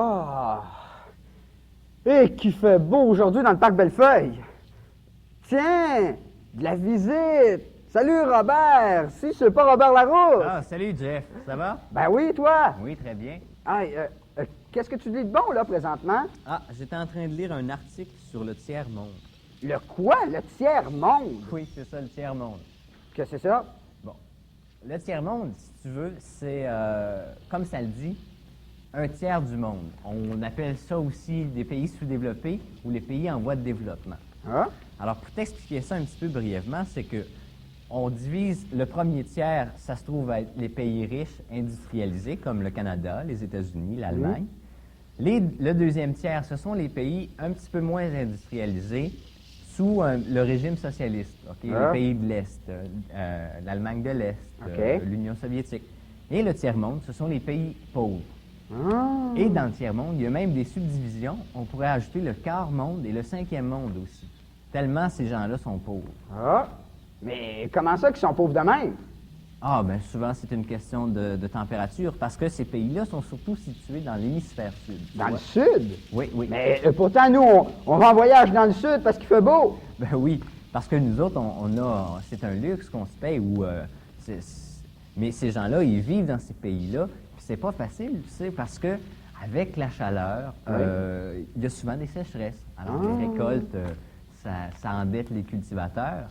Ah! Et qui fait beau aujourd'hui dans le parc Bellefeuille! Tiens! De la visite! Salut Robert! Si, c'est pas Robert Larousse! Ah, salut Jeff, ça va? Ben oui, toi! Oui, très bien. Ah, qu'est-ce que tu lis de bon, là, présentement? Ah, j'étais en train de lire un article sur le tiers-monde. Le quoi? Le tiers-monde? Oui, c'est ça, le tiers-monde. Que c'est ça? Bon, le tiers-monde, si tu veux, c'est, comme ça le dit, un tiers du monde. On appelle ça aussi des pays sous-développés ou les pays en voie de développement. Ah? Alors, pour t'expliquer ça un petit peu brièvement, c'est que on divise le premier tiers, ça se trouve être les pays riches, industrialisés, comme le Canada, les États-Unis, l'Allemagne. Le deuxième tiers, ce sont les pays un petit peu moins industrialisés, sous le régime socialiste, okay? Ah. Les pays de l'Est, l'Allemagne de l'Est, OK. l'Union soviétique. Et le tiers-monde, ce sont les pays pauvres. Ah. Et dans le tiers-monde, il y a même des subdivisions. On pourrait ajouter le quart-monde et le cinquième monde aussi. Tellement ces gens-là sont pauvres. Ah! Mais comment ça qu'ils sont pauvres de même? Ah, bien souvent, c'est une question de température parce que ces pays-là sont surtout situés dans l'hémisphère sud. tu Dans le vois. sud? Oui, oui. Mais pourtant, nous, on va en voyage dans le sud parce qu'il fait beau. Ben oui, parce que nous autres, c'est un luxe qu'on se paye mais ces gens-là, ils vivent dans ces pays-là, puis c'est pas facile, tu sais, parce que avec la chaleur, il y a souvent des sécheresses. Alors, les récoltes, ça endette les cultivateurs,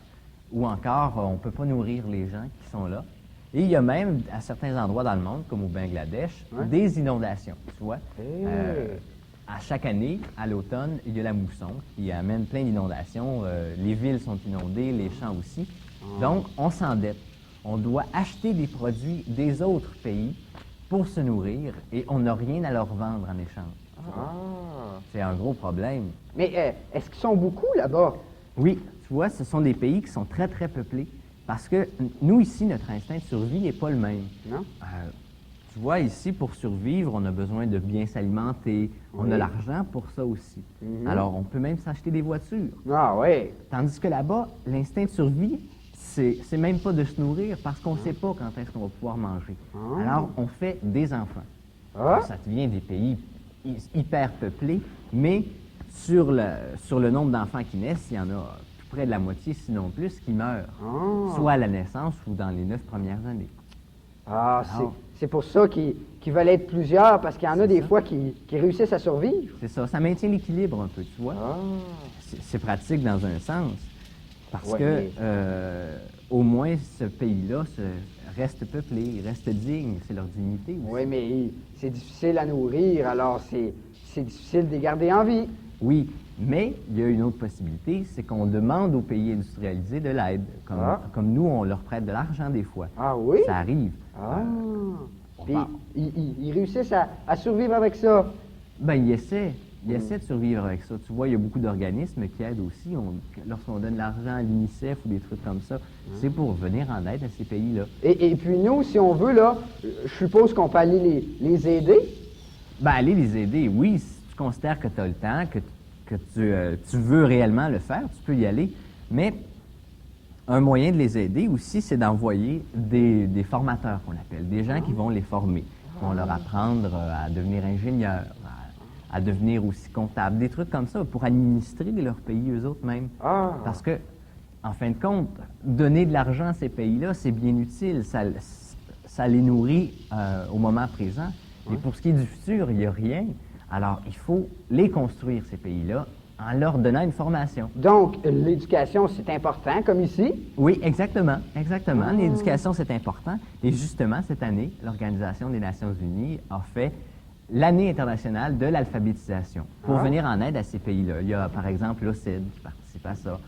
ou encore, on peut pas nourrir les gens qui sont là. Et il y a même, à certains endroits dans le monde, comme au Bangladesh, des inondations, tu vois. À chaque année, à l'automne, il y a la mousson qui amène plein d'inondations. Les villes sont inondées, les champs aussi. Donc, on s'endette. On doit acheter des produits des autres pays pour se nourrir et on n'a rien à leur vendre en échange. C'est un gros problème. Mais est-ce qu'ils sont beaucoup là-bas? Oui, tu vois, ce sont des pays qui sont très, très peuplés parce que nous, ici, notre instinct de survie n'est pas le même. Non? Tu vois, ici, pour survivre, on a besoin de bien s'alimenter. On a l'argent pour ça aussi. Alors, on peut même s'acheter des voitures. Ah oui. Tandis que là-bas, l'instinct de survie, c'est même pas de se nourrir parce qu'on ne sait pas quand est-ce qu'on va pouvoir manger. Alors, on fait des enfants. Alors, ça devient des pays hyper peuplés, mais sur le nombre d'enfants qui naissent, il y en a plus près de la moitié, sinon plus, qui meurent. Soit à la naissance ou dans les 9 premières années. Ah, Alors. c'est pour ça qu'ils veulent être plusieurs, parce qu'il y en a des fois qui réussissent à survivre. C'est ça, ça maintient l'équilibre un peu, tu vois. C'est pratique dans un sens, parce que au moins ce pays-là reste peuplé, il reste digne, c'est leur dignité aussi. Oui, mais c'est difficile à nourrir, alors c'est difficile de les garder en vie. Oui, mais il y a une autre possibilité, c'est qu'on demande aux pays industrialisés de l'aide. Comme nous, on leur prête de l'argent des fois. Ah oui? Ça arrive. Puis ils réussissent à survivre avec ça. Ben, ils essaient de survivre avec ça. Tu vois, il y a beaucoup d'organismes qui aident aussi. Lorsqu'on donne de l'argent à l'UNICEF ou des trucs comme ça, c'est pour venir en aide à ces pays-là. Et puis nous, si on veut, là, je suppose qu'on peut aller les aider. Ben, aller les aider, oui. Si tu considères que tu as le temps, que tu veux réellement le faire, tu peux y aller. Mais un moyen de les aider aussi, c'est d'envoyer des formateurs, qu'on appelle, des gens qui vont les former, qui vont leur apprendre à devenir ingénieurs, à devenir aussi comptables, des trucs comme ça, pour administrer leur pays eux autres même. Parce que, en fin de compte, donner de l'argent à ces pays-là, c'est bien utile, ça les nourrit au moment présent. Et pour ce qui est du futur, il n'y a rien. Alors, il faut les construire, ces pays-là, en leur donnant une formation. Donc, l'éducation, c'est important, comme ici. Oui, exactement. L'éducation, c'est important. Et justement, cette année, l'Organisation des Nations Unies a fait l'année internationale de l'alphabétisation pour venir en aide à ces pays-là. Il y a, par exemple, l'OCDE qui participe à ça.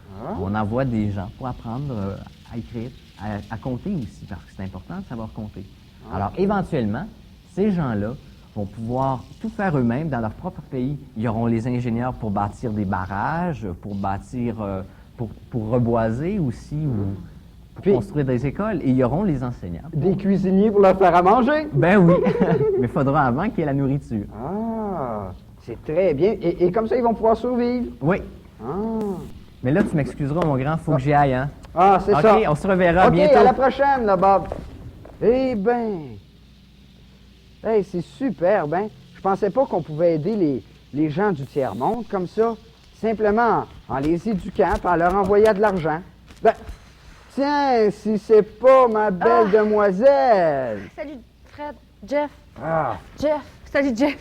On envoie des gens pour apprendre à écrire, à compter aussi, parce que c'est important de savoir compter. Alors, éventuellement, ces gens-là vont pouvoir tout faire eux-mêmes dans leur propre pays. Ils auront les ingénieurs pour bâtir des barrages, pour bâtir, pour reboiser aussi, ou pour construire des écoles. Et ils auront les enseignants. Des cuisiniers pour leur faire à manger. Ben oui, mais il faudra avant qu'il y ait la nourriture. C'est très bien. Et comme ça, ils vont pouvoir survivre. Oui. Mais là, tu m'excuseras, mon grand, faut que j'y aille, hein? C'est ça. OK, on se reverra bientôt. OK, à la prochaine, là, Bob. Eh bien... Hey, c'est super, ben. Je pensais pas qu'on pouvait aider les gens du tiers-monde comme ça, simplement en les éduquant, en leur envoyant de l'argent. Ben, tiens, si c'est pas ma belle demoiselle! Salut, Fred. Jeff. Ah! Jeff. Salut, Jeff.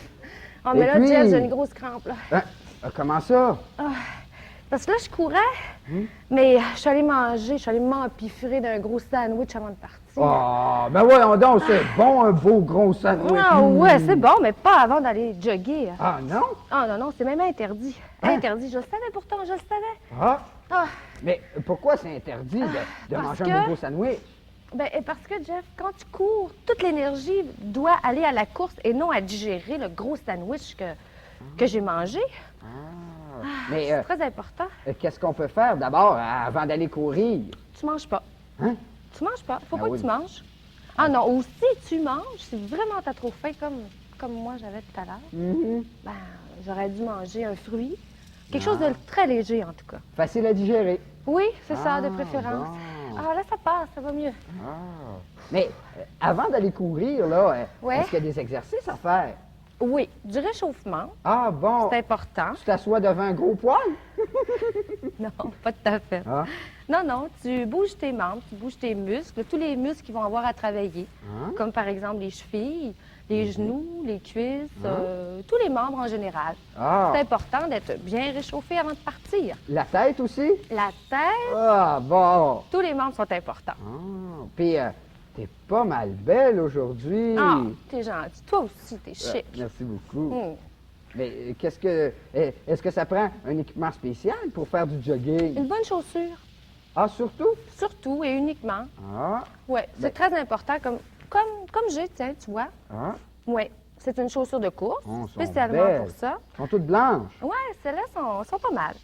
Oh, Et mais là, puis? Jeff, j'ai une grosse crampe, là. Hein? Comment ça? Parce que là, je courais, mais je suis allée manger, je suis allée m'empiffrer d'un gros sandwich avant de partir. Ah, ben voyons donc, c'est bon, un beau gros sandwich. Ah ouais, c'est bon, mais pas avant d'aller jogger. Ah non? Ah non, non, c'est même interdit. Hein? Interdit, je le savais pourtant, je le savais. Ah! Ah, Mais pourquoi c'est interdit de parce manger que- un beau sandwich? ben, parce que, Jeff, quand tu cours, toute l'énergie doit aller à la course et non à digérer le gros sandwich que j'ai mangé. Mais C'est très important. qu'est-ce qu'on peut faire d'abord avant d'aller courir? Tu manges pas. Hein? Tu manges pas. Faut Ah pas oui. que tu manges. Ah non, ou si tu manges, si vraiment t'as trop faim, comme moi j'avais tout à l'heure, Mhm. ben, j'aurais dû manger un fruit. Quelque chose de très léger, en tout cas. Facile à digérer. Oui, c'est ça, de Ah, préférence. bon. Ah, là, ça passe, ça va mieux. Mais avant d'aller courir, là, Ouais. est-ce qu'il y a des exercices à faire? Oui, du réchauffement, Ah bon, c'est important. tu t'assois devant un gros poêle? Non, pas tout à fait. Ah. Non, non, tu bouges tes membres, tu bouges tes muscles, tous les muscles qui vont avoir à travailler, Hein? comme par exemple les chevilles, les genoux, les cuisses, tous les membres en général. Ah, C'est important d'être bien réchauffé avant de partir. la tête aussi? La tête, Ah bon. tous les membres sont importants. Ah, puis t'es pas mal belle aujourd'hui. Ah, t'es gentil. Toi aussi, t'es chic. Merci beaucoup. Hmm. Mais est-ce que ça prend un équipement spécial pour faire du jogging? Une bonne chaussure, Ah, surtout? surtout et uniquement. Ah, Oui, c'est très important, comme j'ai, tiens, tu vois. ah, Oui, c'est une chaussure de course, Oh, elles sont spécialement belles. pour ça. elles sont toutes blanches. Oui, celles-là sont pas mal.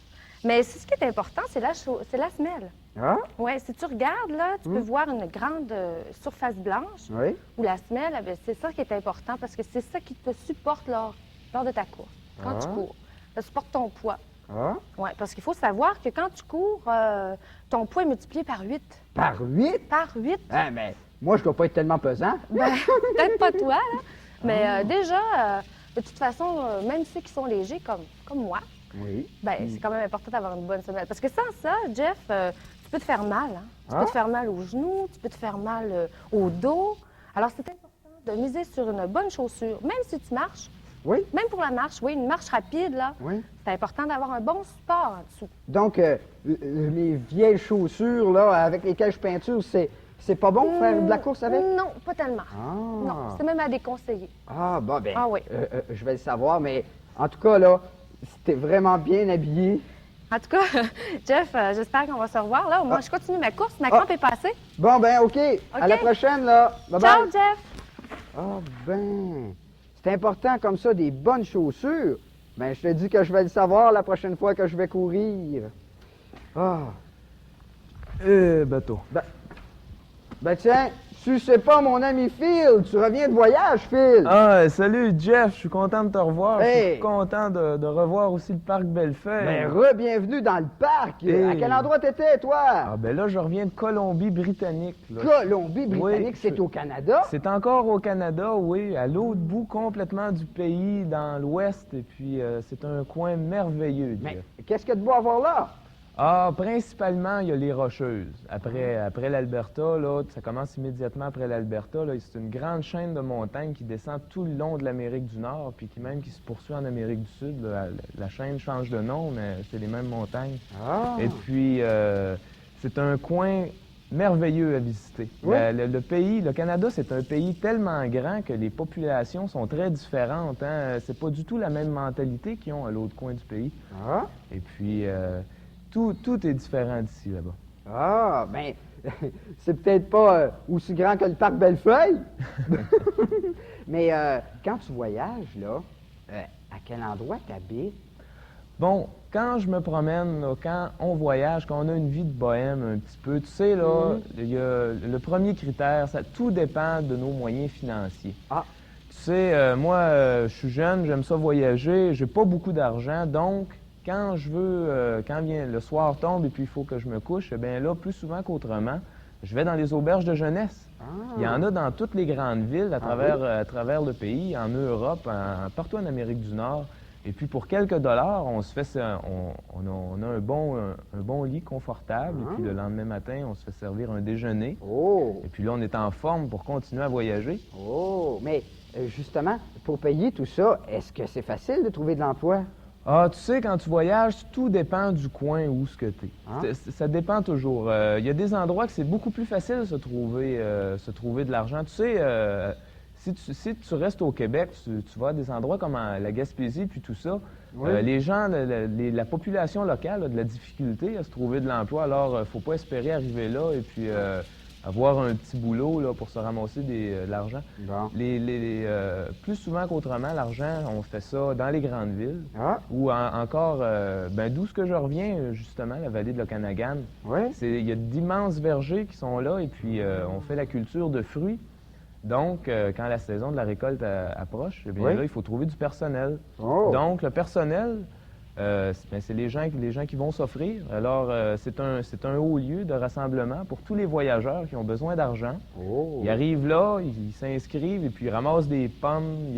Mais ce qui est important, c'est la semelle. Ah, Oui, si tu regardes, là, tu peux voir une grande surface blanche oui. ou la semelle, eh bien, c'est ça qui est important parce que c'est ça qui te supporte lors de ta course, quand tu cours. Ça supporte ton poids. Ah, Oui, parce qu'il faut savoir que quand tu cours, ton poids est multiplié par 8. par 8? Par 8? Ah, mais moi, je dois pas être tellement pesant. Ben, peut-être pas toi, là. Mais déjà, de toute façon, même ceux qui sont légers comme moi, Oui. ben, c'est quand même important d'avoir une bonne semelle. Parce que sans ça, Jeff, tu peux te faire mal. Hein? Tu Ah. peux te faire mal aux genoux, tu peux te faire mal au dos. Alors, c'est important de miser sur une bonne chaussure. Même si tu marches, Oui, même pour la marche, oui, une marche rapide, là, oui. c'est important d'avoir un bon support en dessous. Donc, les vieilles chaussures, là, avec lesquelles je peinture, c'est pas bon de faire de la course avec? Non, pas tellement. Ah. Non, c'est même à déconseiller. Ah, bon, ben, Ah oui. je vais le savoir, mais en tout cas, là, si t'es vraiment bien habillé. En tout cas, Jeff, j'espère qu'on va se revoir. Là, moi, je continue ma course. Ma Ah. crampe est passée. Bon, ben, OK. À la prochaine, là. Bye Ciao, bye. Jeff! Ah, ben, c'est important comme ça, des bonnes chaussures. Ben, je te dis que je vais le savoir la prochaine fois que je vais courir. Ah, Bateau. ben tiens, tu sais pas mon ami Phil, tu reviens de voyage, Phil. Ah, salut Jeff, je suis content de te revoir. Je Hey. suis content de revoir aussi le parc Bellefeuille. Ben, re-bienvenue dans le parc. Hey. À quel endroit t'étais, toi? Ah, ben là, je reviens de Colombie-Britannique. là. Colombie-Britannique, Oui, c'est au Canada? C'est encore au Canada, oui, à l'autre bout complètement du pays, dans l'ouest. Et puis, c'est un coin merveilleux, Jeff. Mais qu'est-ce qu'il y a de beau à voir là? Ah, principalement, il y a les Rocheuses. Après l'Alberta, là, ça commence immédiatement après l'Alberta. Là, c'est une grande chaîne de montagnes qui descend tout le long de l'Amérique du Nord, puis qui se poursuit en Amérique du Sud. Là. La chaîne change de nom, mais c'est les mêmes montagnes. Ah. Et puis, c'est un coin merveilleux à visiter. Oui. Le pays, le Canada, c'est un pays tellement grand que les populations sont très différentes. Hein? C'est pas du tout la même mentalité qu'ils ont à l'autre coin du pays. Ah. Et puis, tout est différent d'ici, là-bas. Ah, ben, c'est peut-être pas aussi grand que le parc Bellefeuille. Mais quand tu voyages, là, à quel endroit t'habites? Bon, quand je me promène, là, quand on voyage, quand on a une vie de bohème un petit peu, tu sais, là, il y a le premier critère, tout dépend de nos moyens financiers. Ah. Tu sais, moi, je suis jeune, j'aime ça voyager, j'ai pas beaucoup d'argent, donc quand je veux, quand le soir tombe et puis il faut que je me couche, eh bien là, plus souvent qu'autrement, je vais dans les auberges de jeunesse. Ah. Il y en a dans toutes les grandes villes à oui? à travers le pays, en Europe, partout en Amérique du Nord. Et puis pour quelques dollars, on se fait on a un bon lit confortable. Et puis le lendemain matin, on se fait servir un déjeuner. Oh! Et puis là, on est en forme pour continuer à voyager. Oh! Mais justement, pour payer tout ça, est-ce que c'est facile de trouver de l'emploi? Ah, tu sais, quand tu voyages, tout dépend du coin où ce que tu es. Ah. Ça dépend toujours. Il y a des endroits que c'est beaucoup plus facile de se trouver de l'argent. Tu sais, si tu restes au Québec, tu vas à des endroits comme la Gaspésie puis tout ça, Oui. les gens, la population locale a de la difficulté à se trouver de l'emploi. Alors, faut pas espérer arriver là et puis avoir un petit boulot là, pour se ramasser de l'argent. Bon. Plus souvent qu'autrement, l'argent, on fait ça dans les grandes villes. Ah, Ou encore, d'où ce que je reviens, justement, la vallée de l'Okanagan. oui. Il y a d'immenses vergers qui sont là et puis on fait la culture de fruits. Donc, quand la saison de la récolte approche, eh bien, Oui. là, il faut trouver du personnel. Oh! Donc, le personnel, c'est les gens qui vont s'offrir. Alors, c'est un haut lieu de rassemblement pour tous les voyageurs qui ont besoin d'argent. Oh! Ils arrivent là, ils s'inscrivent et puis ils ramassent des pommes. Il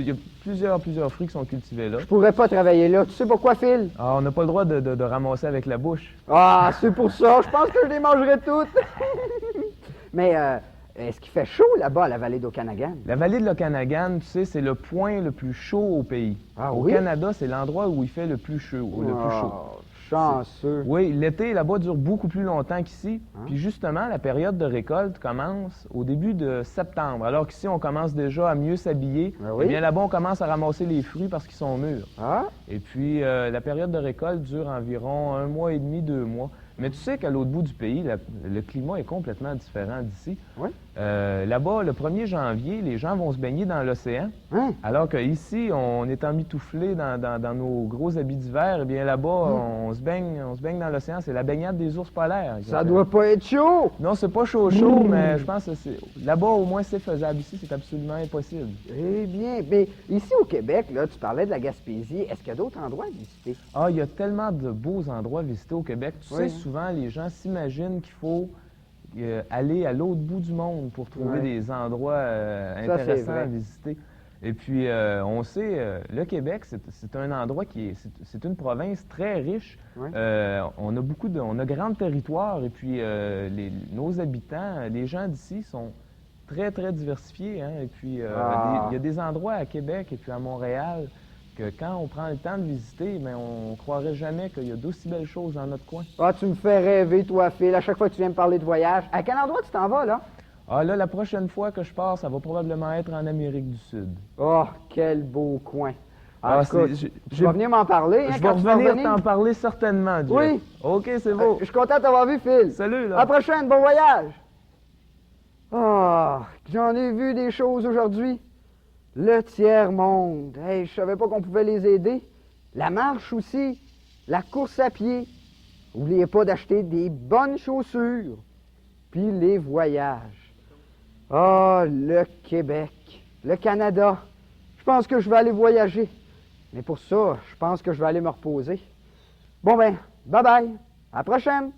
y a plusieurs fruits qui sont cultivés là. Je pourrais pas travailler là. Tu sais pourquoi, Phil? Ah, on n'a pas le droit de ramasser avec la bouche. Ah, c'est pour ça. Je pense que je les mangerai toutes. Mais est-ce qu'il fait chaud là-bas à la vallée d'Okanagan? La vallée de l'Okanagan, tu sais, c'est le point le plus chaud au pays. Ah Au oui? Canada, c'est l'endroit où il fait le plus chaud. Oh, chanceux. Oui, l'été là-bas dure beaucoup plus longtemps qu'ici. Hein? Puis justement, la période de récolte commence au début de septembre. Alors qu'ici, on commence déjà à mieux s'habiller. Ah oui? Eh bien là-bas, on commence à ramasser les fruits parce qu'ils sont mûrs. Ah? Et puis, la période de récolte dure environ 1 mois et demi, 2 mois. Mais tu sais qu'à l'autre bout du pays, le climat est complètement différent d'ici. Oui? Là-bas, le 1er janvier, les gens vont se baigner dans l'océan. Hein? Alors qu'ici, on est emmitouflé dans nos gros habits d'hiver. Eh bien là-bas, on se baigne dans l'océan. C'est la baignade des ours polaires. Ça doit pas être chaud! Non, c'est pas chaud, mais je pense que là-bas, au moins, c'est faisable. Ici, c'est absolument impossible. Eh bien, mais ici au Québec, là, tu parlais de la Gaspésie. Est-ce qu'il y a d'autres endroits à visiter? Ah, il y a tellement de beaux endroits à visiter au Québec. Tu sais, Oui. souvent, les gens s'imaginent qu'il faut aller à l'autre bout du monde pour trouver Oui. des endroits Ça, c'est intéressants vrai. à visiter. Et puis, on sait, le Québec, c'est un endroit c'est une province très riche. Oui. On a grand territoire et puis nos habitants, les gens d'ici sont très, très diversifiés. Hein. Et puis, il y a des endroits à Québec et puis à Montréal que quand on prend le temps de visiter, mais on croirait jamais qu'il y a d'aussi belles choses dans notre coin. Ah, tu me fais rêver, toi, Phil, à chaque fois que tu viens me parler de voyage. À quel endroit tu t'en vas, là? Ah là, la prochaine fois que je pars, ça va probablement être en Amérique du Sud. Oh, quel beau coin. Ah, Écoute, c'est- tu vas venir m'en parler, hein, Je vais quand tu vas revenir revenir? t'en parler certainement, Jeff. Oui. OK, c'est beau. Je suis content de t'avoir vu, Phil. Salut, À là. la prochaine, bon voyage! Ah, j'en ai vu des choses aujourd'hui. Le tiers-monde. Hey, je savais pas qu'on pouvait les aider. La marche aussi. La course à pied. N'oubliez pas d'acheter des bonnes chaussures. Puis les voyages. Ah, le Québec. Le Canada. Je pense que je vais aller voyager. Mais pour ça, je pense que je vais aller me reposer. Bon ben, bye bye. À la prochaine.